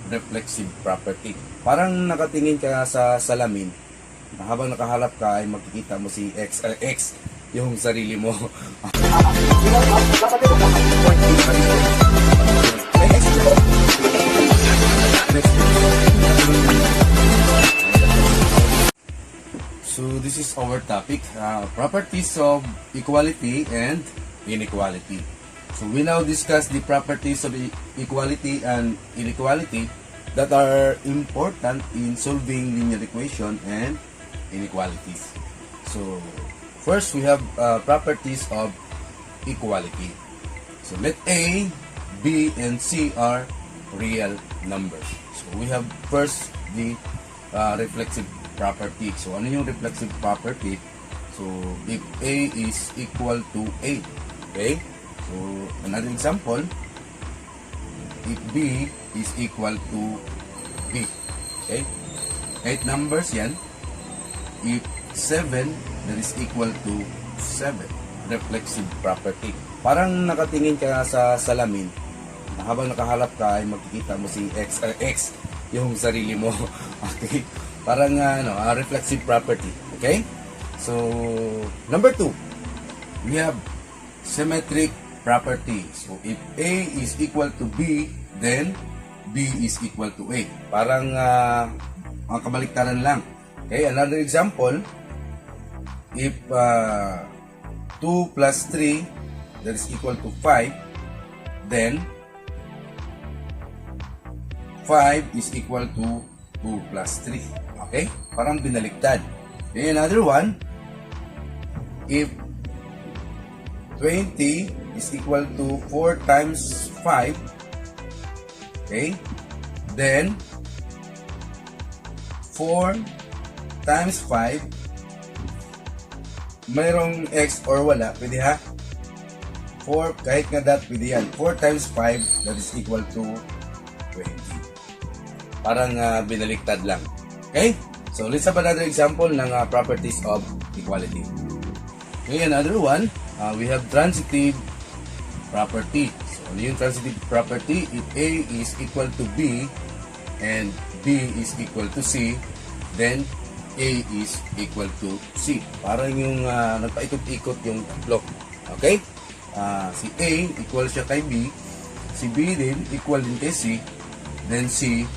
reflexive property. Parang nakatingin ka sa salamin, habang nakaharap ka ay makikita mo si X, yung sarili mo. So this is our topic, properties of equality and inequality. So we now discuss the properties of equality and inequality that are important in solving linear equation and inequalities. So first we have properties of equality. So let A, B, and C are real numbers. So we have first the reflexive property. So ano yung reflexive property? So if A is equal to A, okay? So another example, if B is equal to B, okay? 8 numbers yan. If 7, that is equal to 7. Reflexive property. Parang nakatingin ka sa salamin, habang nakaharap ka ay makikita mo si X, yung sarili mo. Okay? Parang reflexive property. Okay? So, number 2, we have symmetric property. So, if A is equal to B, then B is equal to A. Parang mga kabaliktaran lang. Okay, another example, if 2 plus 3, that is equal to 5, then 5 is equal to 2 plus 3. Okay? Parang binaliktad. Okay, another one, if 20 is equal to 4 times 5, okay, then 4 times 5, mayroong X or wala, pwede ha? 4, kahit nga that, pwede yan. 4 times 5, that is equal to 20. Parang binaliktad lang. Okay? So, let's have another example ng properties of equality. Okay, another one, we have transitive property. So, ano yung transitive property? If A is equal to B and B is equal to C, then A is equal to C. Parang yung nagpaikot-ikot yung block. Okay? Si A equal siya kay B, si B din equal din kay C, then si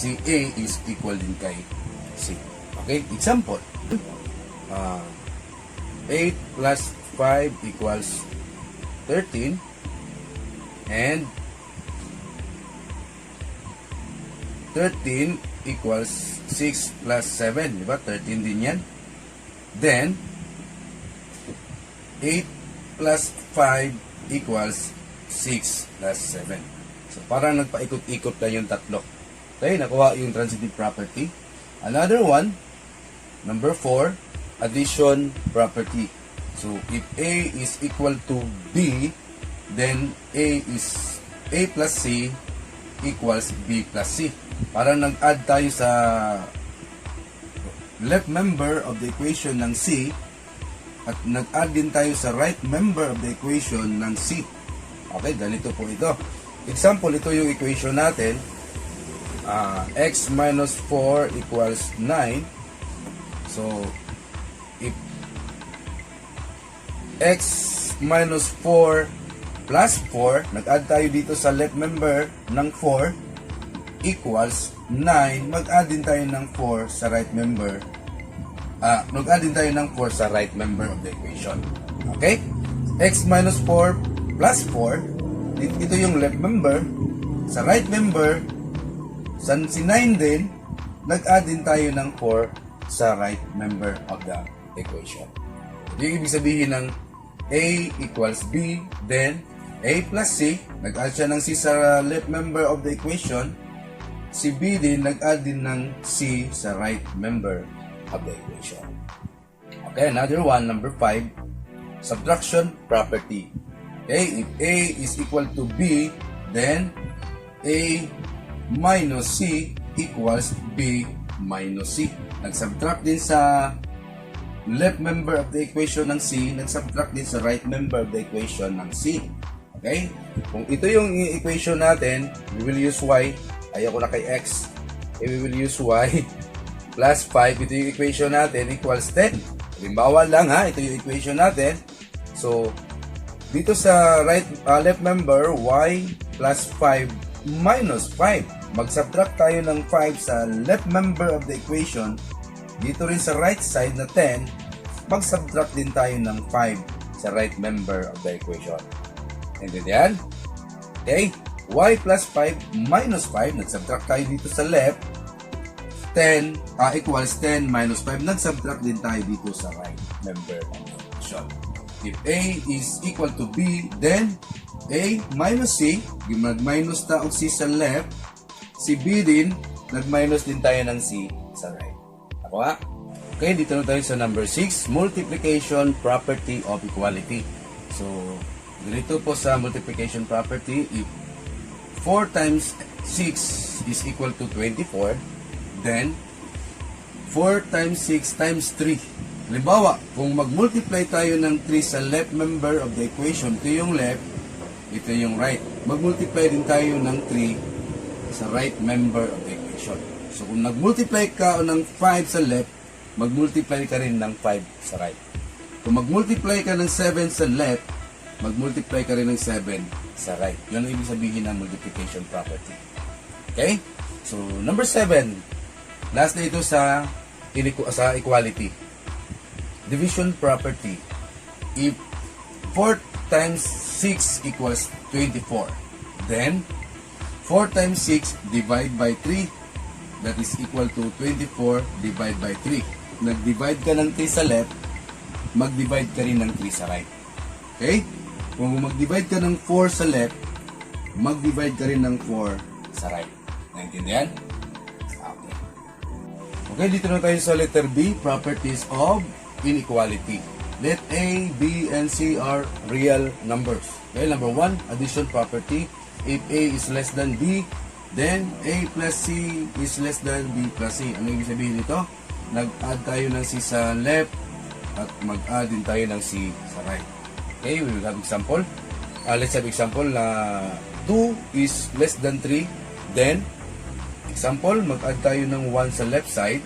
A is equal din kay C. Okay? Example. 8 plus 5 equals 13, and 13 equals 6 plus 7, di ba? 13 din yan. Then, 8 plus 5 equals 6 plus 7. So, parang nagpaikot-ikot na yung tatlo. Okay, nakuha yung transitive property. Another one, number 4, addition property. So, if A is equal to B, then A plus C equals B plus C. Parang nag-add tayo sa left member of the equation ng C at nag-add din tayo sa right member of the equation ng C. Okay, ganito po ito. Example, ito yung equation natin. X minus 4 equals 9. So, if X minus 4 plus 4, nag-add tayo dito sa left member ng 4, equals 9, mag-add din tayo ng 4 sa right member. Mag-add din tayo ng 4 sa right member of the equation. Okay? X minus 4 plus 4, ito yung left member. Sa right member, si 9 din, nag-add din tayo ng 4 sa right member of the equation. Ito yung ibig sabihin ng A equals B, then A plus C, nag-add siya ng C sa left member of the equation. Si B din, nag-add din ng C sa right member of the equation. Okay, another one, number 5, subtraction property. Okay, if A is equal to B, then A minus C equals B minus C. Nag-subtract din sa left member of the equation ng C, nag-subtract din sa right member of the equation ng C. Okay? Kung ito yung equation natin, we will use Y ayoko na kay x. We will use y plus 5. Ito yung equation natin equals 10. Halimbawa lang ha, ito yung equation natin. So, dito sa left member, y plus 5 minus 5. Mag-subtract tayo ng 5 sa left member of the equation. Dito rin sa right side na 10, mag-subtract din tayo ng 5 sa right member of the equation. Intindihan? Okay? Y plus 5 minus 5, nag-subtract tayo dito sa left. 10 equals 10 minus 5, nag-subtract din tayo dito sa right member of the equation. If A is equal to B, then A minus C, nag-minus tayo C sa left, si B din, nag-minus din tayo ng C sa right. Ako ha? Okay, dito na tayo sa number 6, multiplication property of equality. So, dito po sa multiplication property, if 4 times 6 is equal to 24, then 4 times 6 times 3. Halimbawa, kung mag-multiply tayo ng 3 sa left member of the equation, ito yung left, ito yung right. Mag-multiply din tayo ng 3 sa right member of the equation. So, kung nag-multiply ka ng 5 sa left, mag-multiply ka rin ng 5 sa right. Kung mag-multiply ka ng 7 sa left, mag-multiply ka rin ng 7 sa right. Yun ang ibig sabihin ng multiplication property. Okay? So, number 7. Last na ito sa equality. Division property. If 4 times 6 equals 24, then 4 times 6 divide by 3, that is equal to 24 divide by 3. Nag-divide ka ng 3 sa left, mag-divide ka rin ng 3 sa right. Okay? Kung mag-divide ka ng 4 sa left, mag-divide ka rin ng 4 sa right. Naintindihan? Okay. Okay, dito na tayo sa letter B, properties of inequality. Let A, B, and C are real numbers. Okay, number 1, addition property. If A is less than B, then A plus C is less than B plus C. Ano ibig sabihin nito? Nag-add tayo ng C sa left at mag-add din tayo ng C sa right. Okay, we will have example. Let's have example na 2 is less than 3. Then, example, mag-add tayo ng 1 sa left side.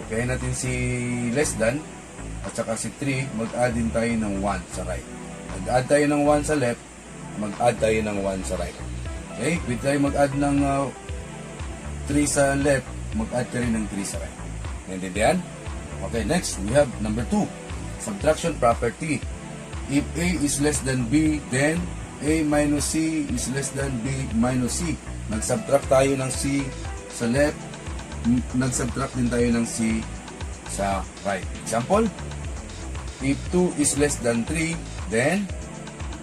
Okay natin si less than. At saka si 3, mag-add din tayo ng 1 sa right. Mag-add tayo ng 1 sa left, mag-add tayo ng 1 sa right. Okay, pwede tayo mag-add ng 3 sa left, mag-add ka rin ng 3 sa right. Naintindihan? Okay, next, we have number 2, subtraction property. If A is less than B, then A minus C is less than B minus C. Nag-subtract tayo ng C sa left, nag-subtract din tayo ng C sa right. Example, if 2 is less than 3, then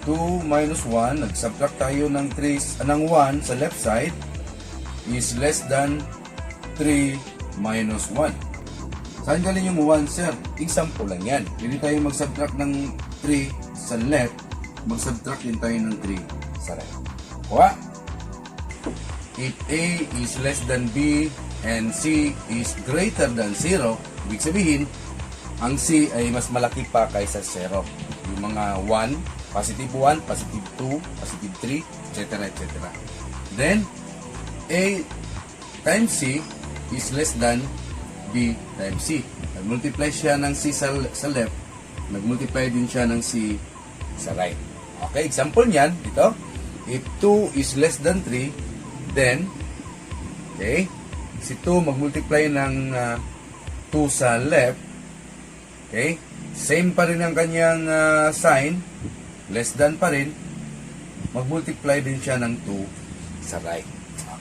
2 minus 1, nag-subtract tayo ng 1 sa left side, is less than 3 minus 1. Saan galing yung 1, sir? Example lang yan. Hindi tayo mag-subtract ng 3 sa left, mag-subtract din tayo ng 3 sa right. Kuha? If A is less than B and C is greater than 0, ibig sabihin, ang C ay mas malaki pa kaysa 0. Yung mga 1, positive 1, positive 2, positive 3, etc. etc. Then, A times C is less than B times C. Nag-multiply siya ng C sa left, nag-multiply din siya ng C sa right. Okay, example niyan, ito. If 2 is less than 3, then, okay, si 2 mag-multiply ng 2 sa left, okay, same pa rin ang kanyang sign, less than pa rin, mag-multiply din siya ng 2 sa right.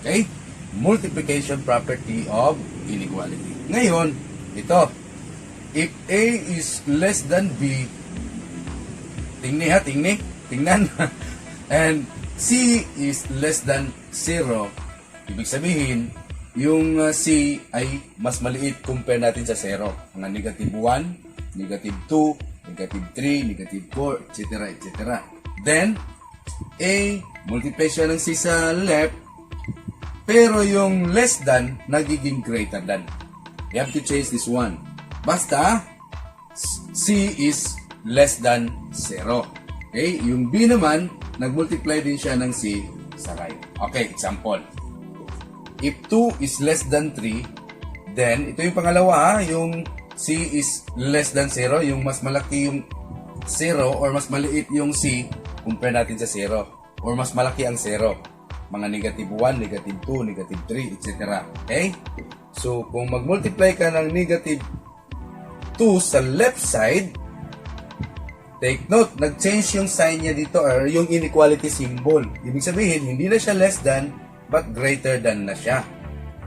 Okay? Multiplication property of inequality. Ngayon, ito, if A is less than B, tingnan, and C is less than 0, ibig sabihin, yung C ay mas maliit compare natin sa 0. Mga negative 1, negative 2, negative 3, negative 4, etc. etc. Then, A, multiply siya ng C sa left, pero yung less than, nagiging greater than. You have to change this one. Basta, C is less than 0. Okay? Yung B naman, nagmultiply din siya ng C sa right. Okay, example. If 2 is less than 3, then, ito yung pangalawa ha, yung C is less than 0, yung mas malaki yung 0 or mas maliit yung C, compare natin sa 0. Or mas malaki ang 0. Mga negative 1, negative 2, negative 3, etc. Okay? So, kung mag-multiply ka ng negative 2 sa left side, take note, nag-change yung sign niya dito or yung inequality symbol. Ibig sabihin, hindi na siya less than, but greater than na siya.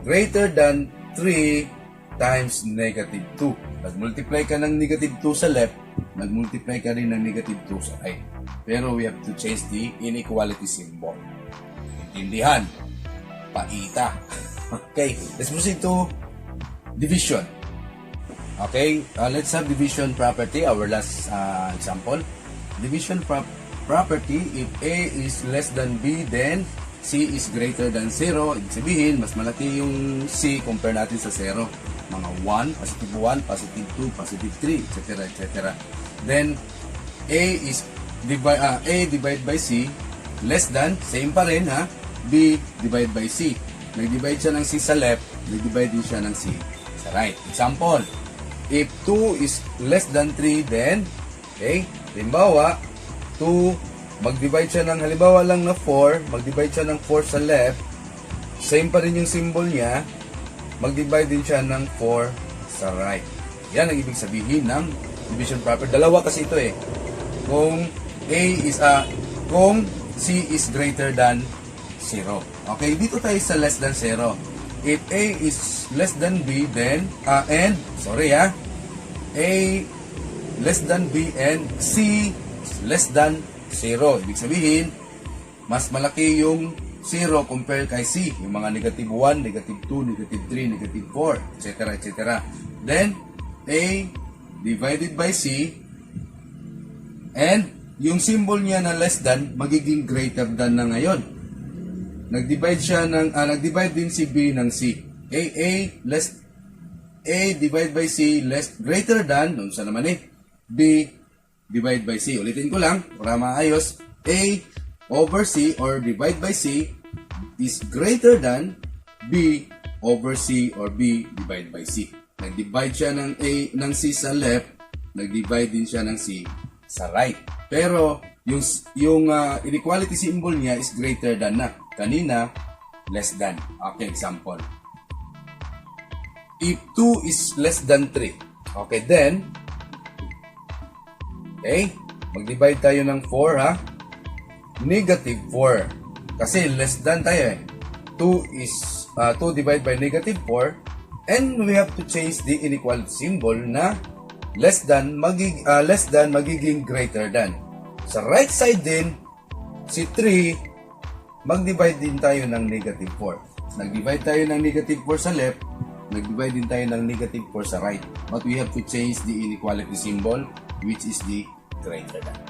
Greater than 3 times negative 2. Nag-multiply ka ng negative 2 sa left, nag-multiply ka rin ng negative 2 sa right. Pero we have to change the inequality symbol. Intindihan? Paita. Okay, let's proceed to division. Okay, let's have division property, our last example. Division property, if A is less than B, then C is greater than 0. Ibig sabihin, mas malaki yung C compare natin sa 0. Mga 1, positive 1, positive 2, positive 3, etc. etc. Then, A divided by C, less than, same pa rin ha, B divided by C. Nag-divide siya ng C sa left, nag-divide din siya ng C sa right. Example, if 2 is less than 3, then, okay, halimbawa, 2, mag-divide siya ng, halimbawa lang na 4, mag-divide siya ng 4 sa left, same pa rin yung symbol niya, mag-divide din siya ng 4 sa right. Yan ang ibig sabihin ng division property. Dalawa kasi ito eh. Kung kung C is greater than 0. Okay, dito tayo sa less than 0. If A is less than B, then, A less than B and C is less than 0. Ibig sabihin, mas malaki yung 0 compare kay C. Yung mga negative 1, negative 2, negative 3, negative 4, etc. etc. Then, A divided by C and yung symbol niya na less than, magiging greater than na ngayon. Nag-divide din si B ng C. A divided by C greater than, nung sa naman B divided by C. Ulitin ko lang, para maayos. A over C or divide by C is greater than B over C or B divided by C. Nag-divide siya ng C sa left, nag-divide din siya ng C sa right. Pero, yung inequality symbol niya is greater than na. Kanina, less than. Okay, example. If 2 is less than 3. Okay, then, okay, mag-divide tayo ng 4 ha. Negative 4. Kasi less than tayo eh. 2 divided by negative 4. And we have to change the inequality symbol na less than magiging greater than. Sa right side din, si 3, mag-divide din tayo ng negative 4. Nag-divide tayo ng negative 4 sa left, nag-divide din tayo ng negative 4 sa right. But we have to change the inequality symbol, which is the greater than.